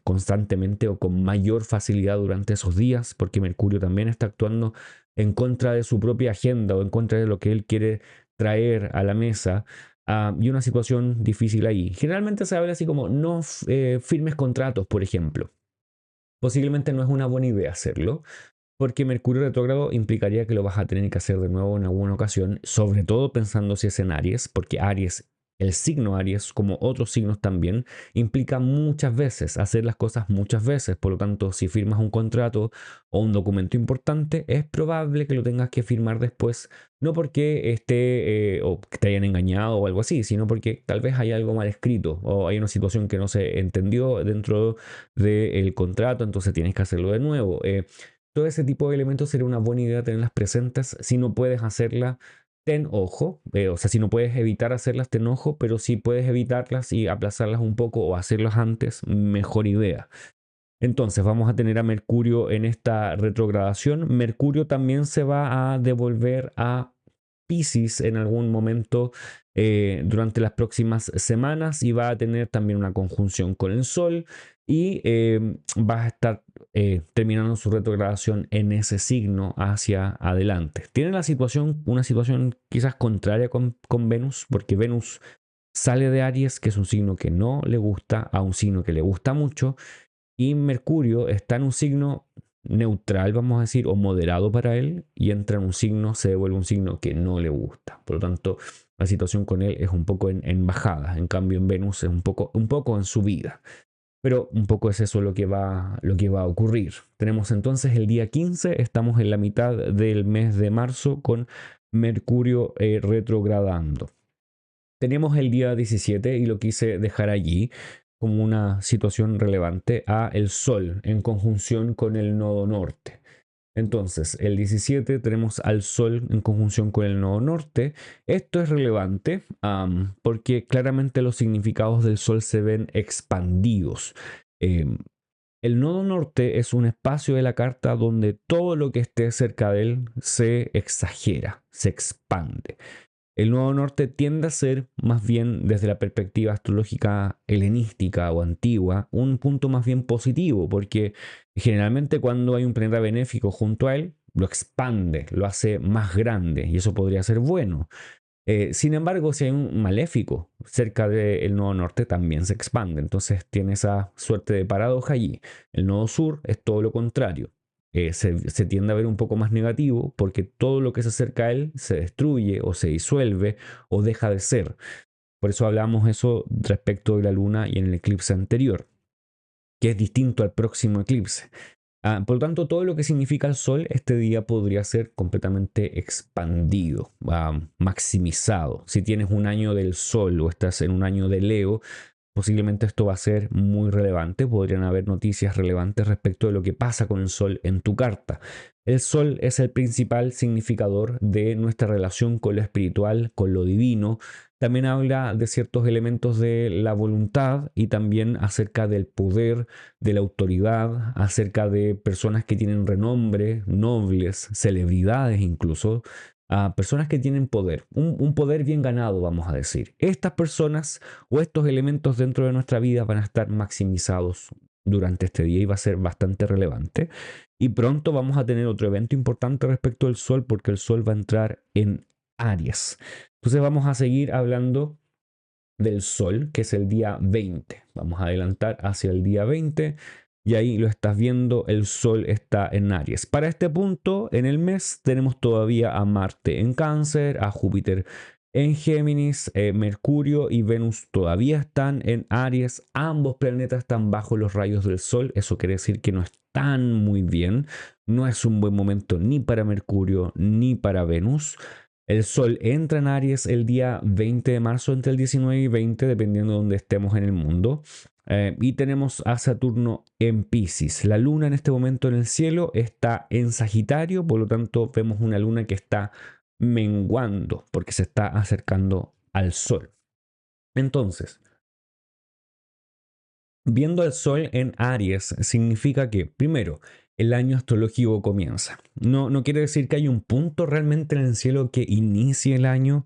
constantemente o con mayor facilidad durante esos días, porque Mercurio también está actuando en contra de su propia agenda o en contra de lo que él quiere traer a la mesa. Y una situación difícil ahí. Generalmente se habla así como no firmes contratos, por ejemplo. Posiblemente no es una buena idea hacerlo, porque Mercurio retrógrado implicaría que lo vas a tener que hacer de nuevo en alguna ocasión, sobre todo pensando si es en Aries, porque Aries, el signo Aries, como otros signos también, implica muchas veces, hacer las cosas muchas veces. Por lo tanto, si firmas un contrato o un documento importante, es probable que lo tengas que firmar después, no porque esté o que te hayan engañado o algo así, sino porque tal vez hay algo mal escrito o hay una situación que no se entendió dentro del contrato, entonces tienes que hacerlo de nuevo. Todo ese tipo de elementos sería una buena idea tenerlas presentes. Si no puedes hacerla, ten ojo. O sea, si no puedes evitar hacerlas, ten ojo. Pero si puedes evitarlas y aplazarlas un poco o hacerlas antes, mejor idea. Entonces vamos a tener a Mercurio en esta retrogradación. Mercurio también se va a devolver a Piscis en algún momento durante las próximas semanas y va a tener también una conjunción con el Sol y va a estar terminando su retrogradación en ese signo hacia adelante. Tiene una situación quizás contraria con Venus, porque Venus sale de Aries, que es un signo que no le gusta, a un signo que le gusta mucho, y Mercurio está en un signo neutral, vamos a decir, o moderado para él, y entra en un signo, se devuelve un signo que no le gusta. Por lo tanto, la situación con él es un poco en bajada. En cambio, en Venus es un poco en subida. Pero un poco es eso lo que va a ocurrir. Tenemos entonces el día 15, estamos en la mitad del mes de marzo con Mercurio retrogradando. Tenemos el día 17 y lo quise dejar allí como una situación relevante a el Sol en conjunción con el nodo norte. Entonces, el 17 tenemos al Sol en conjunción con el nodo norte. Esto es relevante porque claramente los significados del Sol se ven expandidos. Em, el nodo norte es un espacio de la carta donde todo lo que esté cerca de él se exagera, se expande. El nodo norte tiende a ser, más bien desde la perspectiva astrológica helenística o antigua, un punto más bien positivo, porque generalmente cuando hay un planeta benéfico junto a él, lo expande, lo hace más grande, y eso podría ser bueno. Sin embargo, si hay un maléfico cerca del nodo norte, también se expande. Entonces tiene esa suerte de paradoja allí. El nodo sur es todo lo contrario. Se tiende a ver un poco más negativo porque todo lo que se acerca a él se destruye o se disuelve o deja de ser. Por eso hablamos eso respecto de la luna y en el eclipse anterior, que es distinto al próximo eclipse. Por lo tanto, todo lo que significa el Sol este día podría ser completamente expandido, maximizado. Si tienes un año del Sol o estás en un año de Leo, posiblemente esto va a ser muy relevante. Podrían haber noticias relevantes respecto de lo que pasa con el Sol en tu carta. El Sol es el principal significador de nuestra relación con lo espiritual, con lo divino. También habla de ciertos elementos de la voluntad y también acerca del poder, de la autoridad, acerca de personas que tienen renombre, nobles, celebridades incluso, a personas que tienen poder, un poder bien ganado, vamos a decir. Estas personas o estos elementos dentro de nuestra vida van a estar maximizados durante este día y va a ser bastante relevante. Y pronto vamos a tener otro evento importante respecto al Sol porque el Sol va a entrar en Aries. Entonces vamos a seguir hablando del Sol, que es el día 20. Vamos a adelantar hacia el día 20 y ahí lo estás viendo, el Sol está en Aries. Para este punto en el mes tenemos todavía a Marte en Cáncer, a Júpiter en Géminis, Mercurio y Venus todavía están en Aries. Ambos planetas están bajo los rayos del Sol. Eso quiere decir que no están muy bien. No es un buen momento ni para Mercurio ni para Venus. El Sol entra en Aries el día 20 de marzo, entre el 19 y 20, dependiendo de donde estemos en el mundo. Y tenemos a Saturno en Piscis. La luna en este momento en el cielo está en Sagitario, por lo tanto vemos una luna que está menguando porque se está acercando al Sol. Entonces, viendo al Sol en Aries significa que, primero, el año astrológico comienza. No quiere decir que hay un punto realmente en el cielo que inicie el año.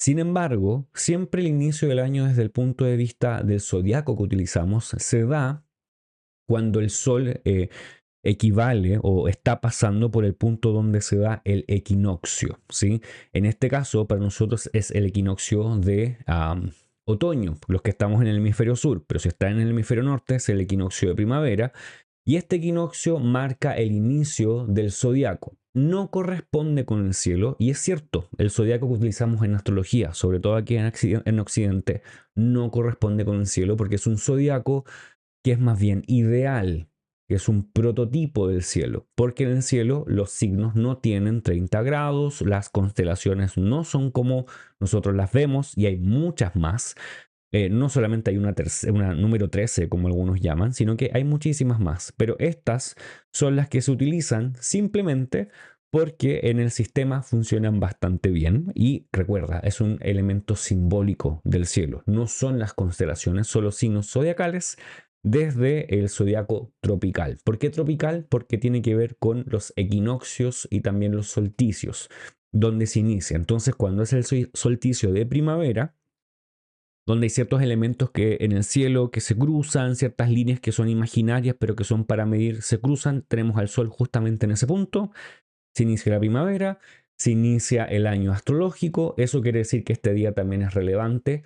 Sin embargo, siempre el inicio del año desde el punto de vista del zodiaco que utilizamos se da cuando el Sol equivale o está pasando por el punto donde se da el equinoccio, ¿sí? En este caso, para nosotros es el equinoccio de otoño, los que estamos en el hemisferio sur, pero si está en el hemisferio norte es el equinoccio de primavera. Y este equinoccio marca el inicio del zodiaco. No corresponde con el cielo, y es cierto, el zodiaco que utilizamos en astrología, sobre todo aquí en Occidente, no corresponde con el cielo porque es un zodiaco que es más bien ideal, que es un prototipo del cielo, porque en el cielo los signos no tienen 30 grados, las constelaciones no son como nosotros las vemos y hay muchas más. No solamente hay una número 13, como algunos llaman, sino que hay muchísimas más. Pero estas son las que se utilizan simplemente porque en el sistema funcionan bastante bien. Y recuerda, es un elemento simbólico del cielo. No son las constelaciones, son los signos zodiacales desde el zodiaco tropical. ¿Por qué tropical? Porque tiene que ver con los equinoccios y también los solsticios, donde se inicia. Entonces, cuando es el solsticio de primavera, donde hay ciertos elementos que en el cielo que se cruzan, ciertas líneas que son imaginarias pero que son para medir, se cruzan, tenemos al Sol justamente en ese punto, se inicia la primavera, se inicia el año astrológico, eso quiere decir que este día también es relevante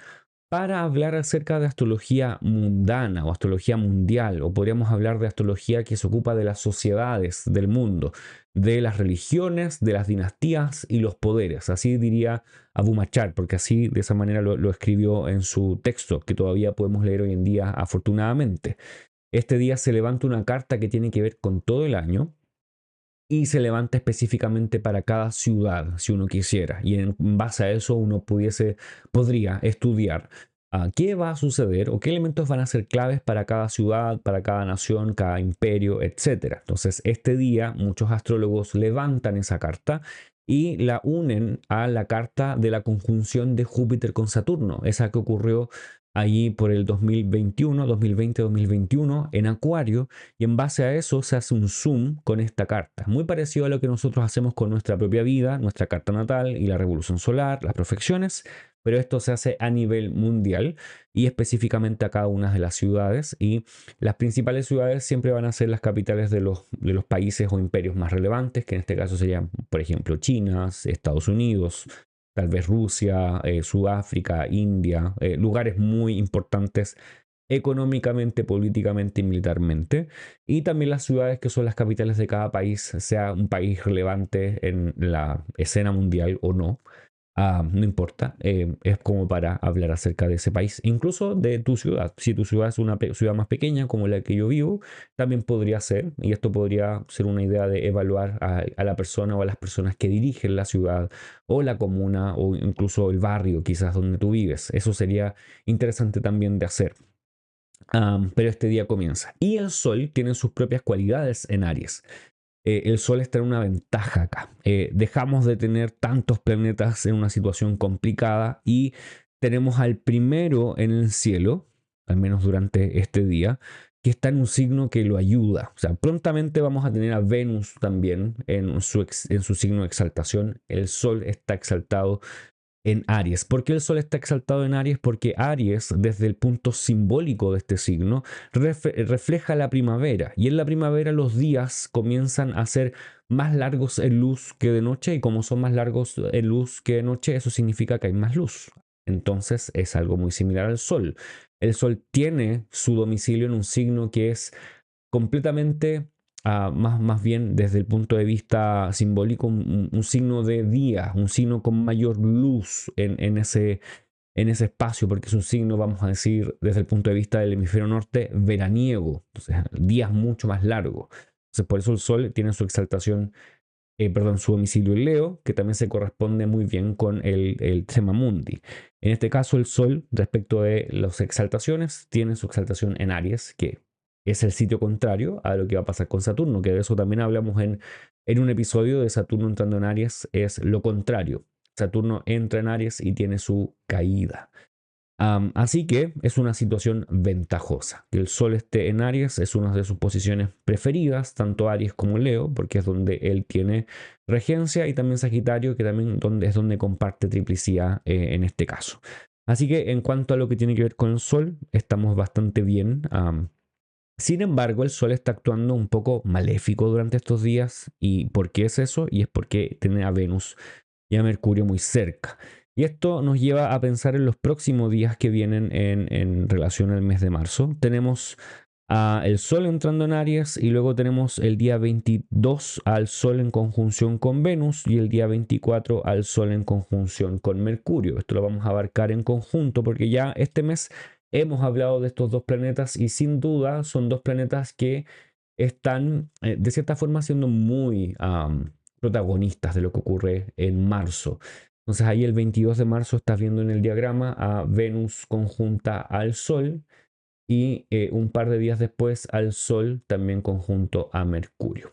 para hablar acerca de astrología mundana o astrología mundial, o podríamos hablar de astrología que se ocupa de las sociedades del mundo, de las religiones, de las dinastías y los poderes. Así diría Abu Machar, porque así de esa manera lo escribió en su texto, que todavía podemos leer hoy en día afortunadamente. Este día se levanta una carta que tiene que ver con todo el año y se levanta específicamente para cada ciudad, si uno quisiera. Y en base a eso uno podría estudiar qué va a suceder o qué elementos van a ser claves para cada ciudad, para cada nación, cada imperio, etcétera. Entonces, este día muchos astrólogos levantan esa carta y la unen a la carta de la conjunción de Júpiter con Saturno, esa que ocurrió allí por el 2021, 2020-2021 en Acuario, y en base a eso se hace un zoom con esta carta, muy parecido a lo que nosotros hacemos con nuestra propia vida, nuestra carta natal y la revolución solar, las profecciones, pero esto se hace a nivel mundial y específicamente a cada una de las ciudades, y las principales ciudades siempre van a ser las capitales de los países o imperios más relevantes, que en este caso serían, por ejemplo, China, Estados Unidos, tal vez Rusia, Sudáfrica, India, lugares muy importantes económicamente, políticamente y militarmente. Y también las ciudades que son las capitales de cada país, sea un país relevante en la escena mundial o no. No importa, es como para hablar acerca de ese país, incluso de tu ciudad. Si tu ciudad es una ciudad más pequeña como la que yo vivo, también podría ser, y esto podría ser una idea de evaluar a la persona o a las personas que dirigen la ciudad o la comuna o incluso el barrio quizás donde tú vives. Eso sería interesante también de hacer. Pero este día comienza. Y el Sol tiene sus propias cualidades en Aries. El Sol está en una ventaja acá. Dejamos de tener tantos planetas en una situación complicada y tenemos al primero en el cielo, al menos durante este día, que está en un signo que lo ayuda. O sea, prontamente vamos a tener a Venus también en su signo de exaltación. El Sol está exaltado en Aries. ¿Por qué el Sol está exaltado en Aries? Porque Aries, desde el punto simbólico de este signo, refleja la primavera. Y en la primavera los días comienzan a ser más largos en luz que de noche. Y como son más largos en luz que de noche, eso significa que hay más luz. Entonces es algo muy similar al Sol. El Sol tiene su domicilio en un signo que es completamente, más bien desde el punto de vista simbólico, un signo de día, un signo con mayor luz en ese espacio, porque es un signo, vamos a decir, desde el punto de vista del hemisferio norte, veraniego, entonces días mucho más largos. Entonces, por eso el Sol tiene su exaltación, perdón, su domicilio en Leo, que también se corresponde muy bien con el tema mundi. En este caso, el Sol, respecto de las exaltaciones, tiene su exaltación en Aries, que es el sitio contrario a lo que va a pasar con Saturno, que de eso también hablamos en un episodio de Saturno entrando en Aries, es lo contrario. Saturno entra en Aries y tiene su caída. Así que es una situación ventajosa. Que el Sol esté en Aries es una de sus posiciones preferidas, tanto Aries como Leo, porque es donde él tiene regencia, y también Sagitario, que también es donde comparte triplicidad en este caso. Así que en cuanto a lo que tiene que ver con el Sol, estamos bastante bien. Sin embargo, el Sol está actuando un poco maléfico durante estos días. ¿Y por qué es eso? Y es porque tiene a Venus y a Mercurio muy cerca. Y esto nos lleva a pensar en los próximos días que vienen en relación al mes de marzo. Tenemos el Sol entrando en Aries, y luego tenemos el día 22 al Sol en conjunción con Venus y el día 24 al Sol en conjunción con Mercurio. Esto lo vamos a abarcar en conjunto porque ya este mes hemos hablado de estos dos planetas y sin duda son dos planetas que están de cierta forma siendo muy protagonistas de lo que ocurre en marzo. Entonces ahí el 22 de marzo estás viendo en el diagrama a Venus conjunta al Sol, y un par de días después al Sol también conjunto a Mercurio.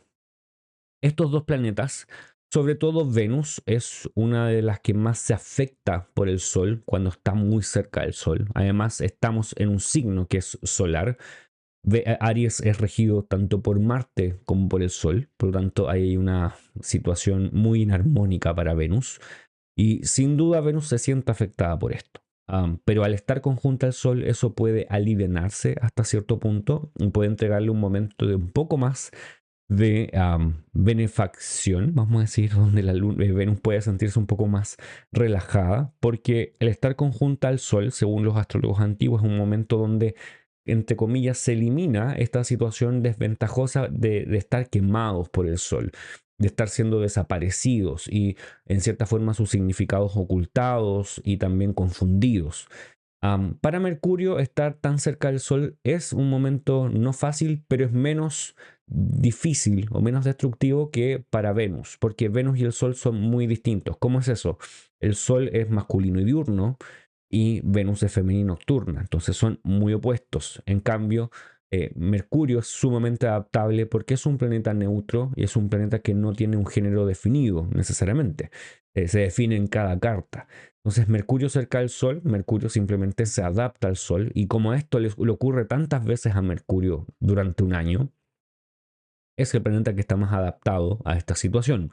Estos dos planetas, sobre todo Venus, es una de las que más se afecta por el Sol cuando está muy cerca del Sol. Además, estamos en un signo que es solar. Aries es regido tanto por Marte como por el Sol, por lo tanto hay una situación muy inarmónica para Venus, y sin duda Venus se siente afectada por esto. Pero al estar conjunta al Sol, eso puede alivianarse hasta cierto punto y puede entregarle un momento de un poco más benefacción, vamos a decir, donde Venus puede sentirse un poco más relajada, porque el estar conjunta al Sol, según los astrólogos antiguos, es un momento donde, entre comillas, se elimina esta situación desventajosa de estar quemados por el Sol, de estar siendo desaparecidos y en cierta forma sus significados ocultados y también confundidos. Para Mercurio, estar tan cerca del Sol es un momento no fácil, pero es menos difícil o menos destructivo que para Venus, porque Venus y el Sol son muy distintos. ¿Cómo es eso? El Sol es masculino y diurno y Venus es femenina y nocturna, entonces son muy opuestos. En cambio, Mercurio es sumamente adaptable porque es un planeta neutro y es un planeta que no tiene un género definido necesariamente. Se define en cada carta. Entonces, Mercurio cerca del Sol, Mercurio simplemente se adapta al Sol y como esto le ocurre tantas veces a Mercurio durante un año, es el planeta que está más adaptado a esta situación.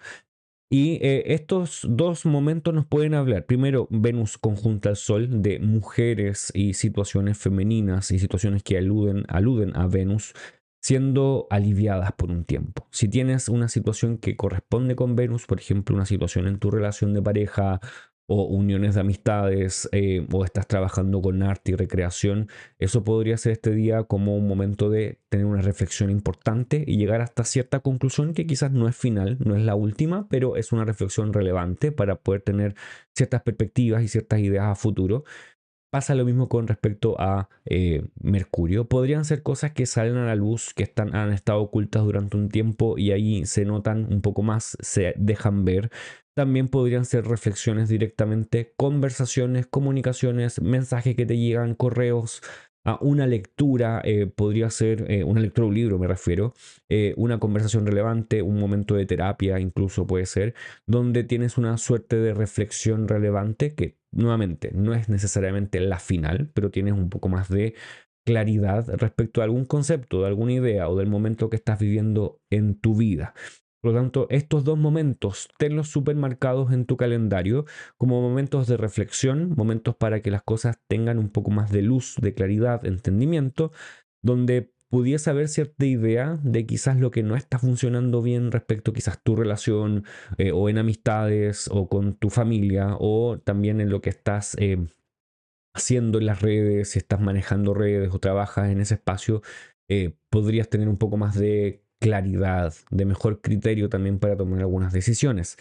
Y estos dos momentos nos pueden hablar. Primero, Venus conjunta al Sol de mujeres y situaciones femeninas y situaciones que aluden a Venus siendo aliviadas por un tiempo. Si tienes una situación que corresponde con Venus, por ejemplo, una situación en tu relación de pareja o uniones de amistades o estás trabajando con arte y recreación, eso podría ser este día como un momento de tener una reflexión importante y llegar hasta cierta conclusión que quizás no es final, no es la última, pero es una reflexión relevante para poder tener ciertas perspectivas y ciertas ideas a futuro. Pasa lo mismo con respecto a Mercurio. Podrían ser cosas que salen a la luz, que han estado ocultas durante un tiempo y ahí se notan un poco más, se dejan ver. También podrían ser reflexiones directamente, conversaciones, comunicaciones, mensajes que te llegan, correos, a una lectura, podría ser una lectura de un libro, me refiero, una conversación relevante, un momento de terapia incluso puede ser, donde tienes una suerte de reflexión relevante que nuevamente no es necesariamente la final, pero tienes un poco más de claridad respecto a algún concepto, de alguna idea o del momento que estás viviendo en tu vida. Por lo tanto, estos dos momentos, tenlos súper marcados en tu calendario como momentos de reflexión, momentos para que las cosas tengan un poco más de luz, de claridad, entendimiento, donde pudiese haber cierta idea de quizás lo que no está funcionando bien respecto quizás tu relación o en amistades o con tu familia o también en lo que estás haciendo en las redes, si estás manejando redes o trabajas en ese espacio, podrías tener un poco más de claridad, de mejor criterio también para tomar algunas decisiones.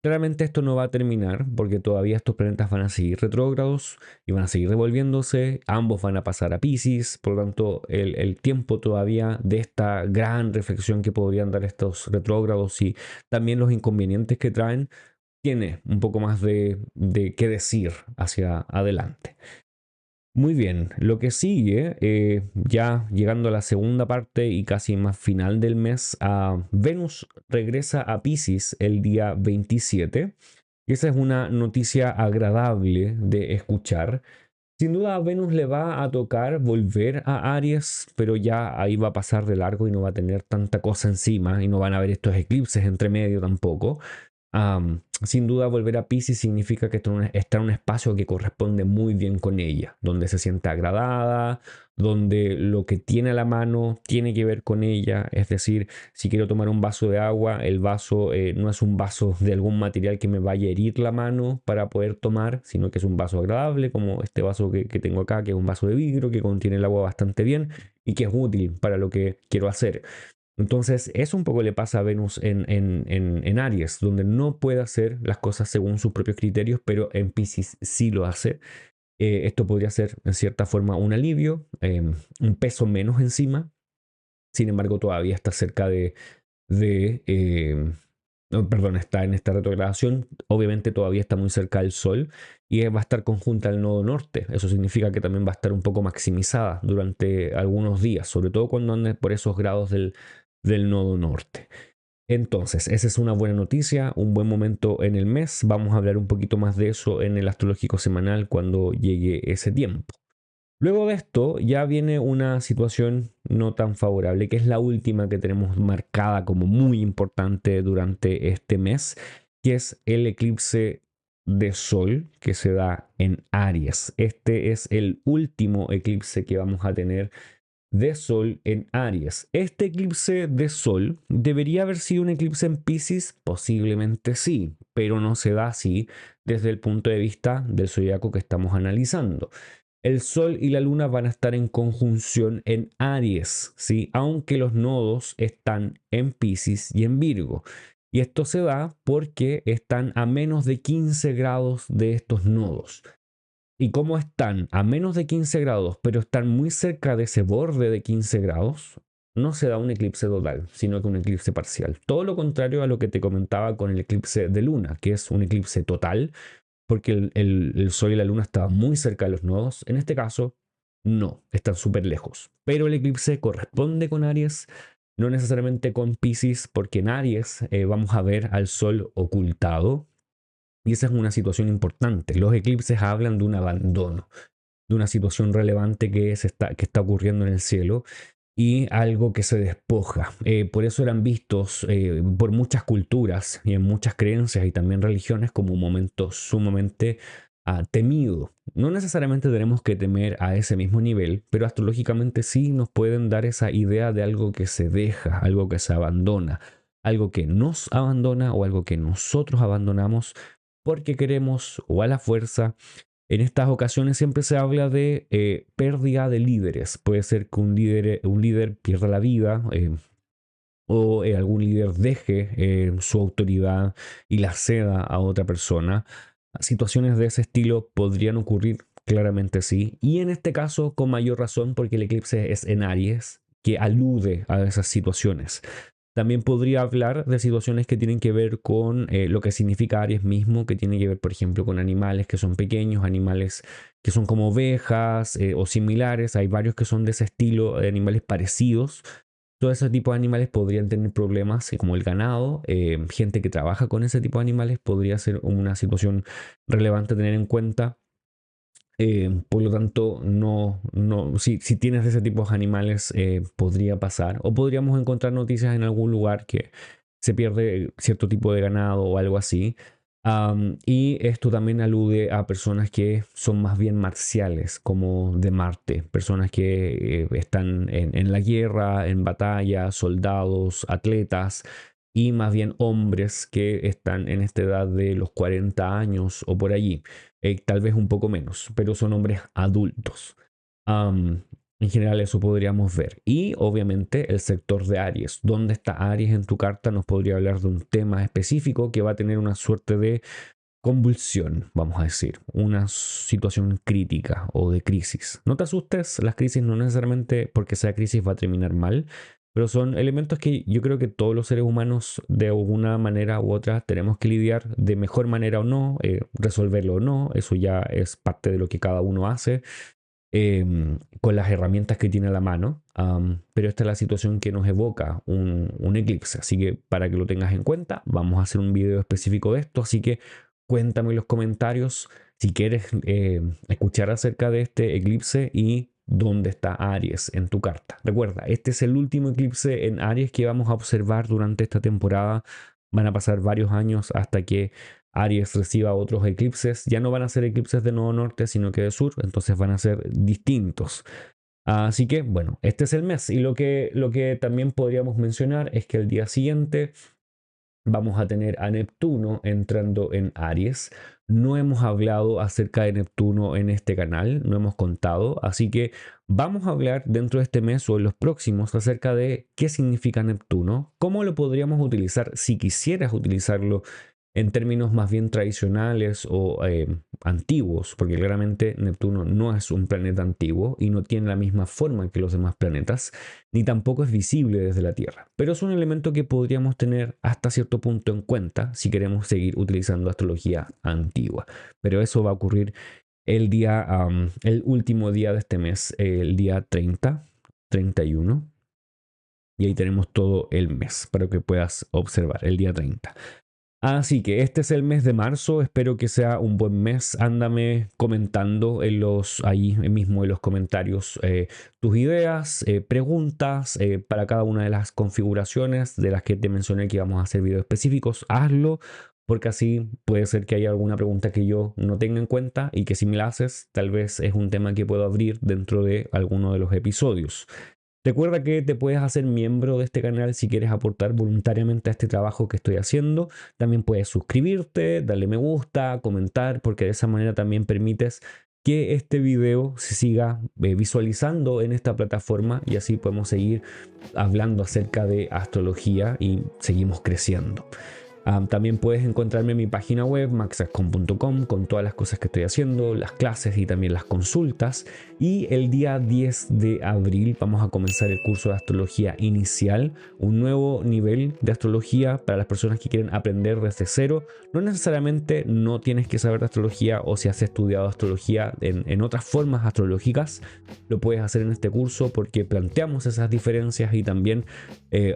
Claramente esto no va a terminar porque todavía estos planetas van a seguir retrógrados y van a seguir revolviéndose, ambos van a pasar a Piscis, por lo tanto el tiempo todavía de esta gran reflexión que podrían dar estos retrógrados y también los inconvenientes que traen, tiene un poco más de qué decir hacia adelante. Muy bien, lo que sigue, ya llegando a la segunda parte y casi más final del mes, Venus regresa a Piscis el día 27. Y esa es una noticia agradable de escuchar. Sin duda a Venus le va a tocar volver a Aries, pero ya ahí va a pasar de largo y no va a tener tanta cosa encima y no van a haber estos eclipses entre medio tampoco. Sin duda volver a Piscis significa que está en un espacio que corresponde muy bien con ella, donde se siente agradada, donde lo que tiene a la mano tiene que ver con ella, es decir, si quiero tomar un vaso de agua, el vaso no es un vaso de algún material que me vaya a herir la mano para poder tomar, sino que es un vaso agradable, como este vaso que tengo acá, que es un vaso de vidrio, que contiene el agua bastante bien y que es útil para lo que quiero hacer. Entonces, eso un poco le pasa a Venus en Aries, donde no puede hacer las cosas según sus propios criterios, pero en Piscis sí lo hace. Esto podría ser, en cierta forma, un alivio, un peso menos encima. Sin embargo, todavía está cerca no, perdón, está en esta retrogradación. Obviamente todavía está muy cerca del Sol y va a estar conjunta al nodo norte. Eso significa que también va a estar un poco maximizada durante algunos días, sobre todo cuando ande por esos grados del nodo norte. Entonces, esa es una buena noticia, un buen momento en el mes. Vamos a hablar un poquito más de eso en el astrológico semanal cuando llegue ese tiempo. Luego de esto ya viene una situación no tan favorable, que es la última que tenemos marcada como muy importante durante este mes, que es el eclipse de Sol que se da en Aries. Este es el último eclipse que vamos a tener de Sol en Aries. Este eclipse de Sol debería haber sido un eclipse en Piscis, posiblemente sí, pero no se da así desde el punto de vista del zodiaco que estamos analizando. El Sol y la Luna van a estar en conjunción en Aries, ¿sí? Aunque los nodos están en Piscis y en Virgo. Y esto se da porque están a menos de 15 grados de estos nodos. Y como están a menos de 15 grados, pero están muy cerca de ese borde de 15 grados, no se da un eclipse total, sino que un eclipse parcial. Todo lo contrario a lo que te comentaba con el eclipse de Luna, que es un eclipse total, porque el Sol y la Luna estaban muy cerca de los nodos. En este caso, no, están súper lejos. Pero el eclipse corresponde con Aries, no necesariamente con Piscis, porque en Aries vamos a ver al Sol ocultado. Y esa es una situación importante. Los eclipses hablan de un abandono, de una situación relevante que está ocurriendo en el cielo y algo que se despoja. Por eso eran vistos por muchas culturas y en muchas creencias y también religiones como un momento sumamente temido. No necesariamente tenemos que temer a ese mismo nivel, pero astrológicamente sí nos pueden dar esa idea de algo que se deja, algo que se abandona, algo que nos abandona o algo que nosotros abandonamos porque queremos o a la fuerza. En estas ocasiones siempre se habla de pérdida de líderes. Puede ser que un líder pierda la vida o algún líder deje su autoridad y la ceda a otra persona. Situaciones de ese estilo podrían ocurrir, claramente sí. Y en este caso con mayor razón porque el eclipse es en Aries, que alude a esas situaciones. También podría hablar de situaciones que tienen que ver con lo que significa Aries mismo, que tiene que ver, por ejemplo, con animales que son pequeños, animales que son como ovejas o similares. Hay varios que son de ese estilo, de animales parecidos. Todo ese tipo de animales podrían tener problemas, como el ganado. Gente que trabaja con ese tipo de animales podría ser una situación relevante a tener en cuenta. Por lo tanto, si tienes ese tipo de animales, podría pasar. O podríamos encontrar noticias en algún lugar que se pierde cierto tipo de ganado o algo así. Y esto también alude a personas que son más bien marciales, como de Marte. Personas que están en la guerra, en batalla, soldados, atletas. Y más bien hombres que están en esta edad de los 40 años o por allí, tal vez un poco menos, pero son hombres adultos. Am, en general eso podríamos ver. Y obviamente el sector de Aries. ¿Dónde está Aries en tu carta? Nos podría hablar de un tema específico que va a tener una suerte de convulsión, vamos a decir, una situación crítica o de crisis. No te asustes, las crisis no necesariamente porque sea crisis va a terminar mal, pero son elementos que yo creo que todos los seres humanos de alguna manera u otra tenemos que lidiar de mejor manera o no, resolverlo o no, eso ya es parte de lo que cada uno hace con las herramientas que tiene a la mano, pero esta es la situación que nos evoca un eclipse, así que para que lo tengas en cuenta, vamos a hacer un video específico de esto, así que cuéntame en los comentarios si quieres escuchar acerca de este eclipse y dónde está Aries en tu carta. Recuerda, este es el último eclipse en Aries que vamos a observar durante esta temporada. Van a pasar varios años hasta que Aries reciba otros eclipses. Ya no van a ser eclipses de nodo norte, sino que de sur, entonces van a ser distintos. Así que, bueno, este es el mes. Y lo que también podríamos mencionar es que el día siguiente vamos a tener a Neptuno entrando en Aries. No hemos hablado acerca de Neptuno en este canal, no hemos contado, así que vamos a hablar dentro de este mes o en los próximos acerca de qué significa Neptuno, cómo lo podríamos utilizar si quisieras utilizarlo en términos más bien tradicionales o antiguos, porque claramente Neptuno no es un planeta antiguo y no tiene la misma forma que los demás planetas, ni tampoco es visible desde la Tierra. Pero es un elemento que podríamos tener hasta cierto punto en cuenta si queremos seguir utilizando astrología antigua. Pero eso va a ocurrir el último día de este mes, el día 30, 31. Y ahí tenemos todo el mes para que puedas observar el día 30. Así que este es el mes de marzo, espero que sea un buen mes. Ándame comentando ahí mismo en los comentarios tus ideas, preguntas para cada una de las configuraciones de las que te mencioné que íbamos a hacer videos específicos. Hazlo porque así puede ser que haya alguna pregunta que yo no tenga en cuenta y que si me la haces tal vez es un tema que puedo abrir dentro de alguno de los episodios. Recuerda que te puedes hacer miembro de este canal si quieres aportar voluntariamente a este trabajo que estoy haciendo. También puedes suscribirte, darle me gusta, comentar, porque de esa manera también permites que este video se siga visualizando en esta plataforma y así podemos seguir hablando acerca de astrología y seguimos creciendo. También puedes encontrarme en mi página web maxascom.com con todas las cosas que estoy haciendo, las clases y también las consultas. Y el día 10 de abril vamos a comenzar el curso de astrología inicial, un nuevo nivel de astrología para las personas que quieren aprender desde cero. No necesariamente no tienes que saber de astrología, o si has estudiado astrología en otras formas astrológicas, lo puedes hacer en este curso porque planteamos esas diferencias y también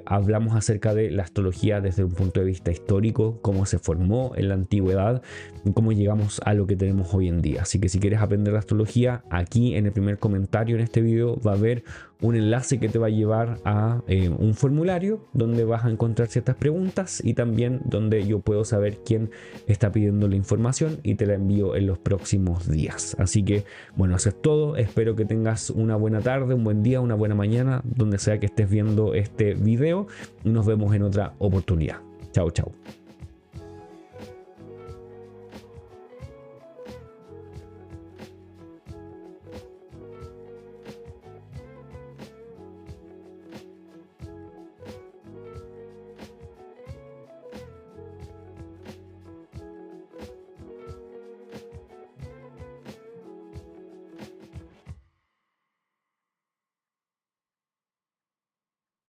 hablamos acerca de la astrología desde un punto de vista histórico, cómo se formó en la antigüedad y cómo llegamos a lo que tenemos hoy en día. Así que si quieres aprender la astrología, aquí en el primer comentario en este video va a haber un enlace que te va a llevar a un formulario donde vas a encontrar ciertas preguntas y también donde yo puedo saber quién está pidiendo la información y te la envío en los próximos días. Así que bueno, eso es todo. Espero que tengas una buena tarde, un buen día, una buena mañana, donde sea que estés viendo este video, y nos vemos en otra oportunidad. Chao, chao.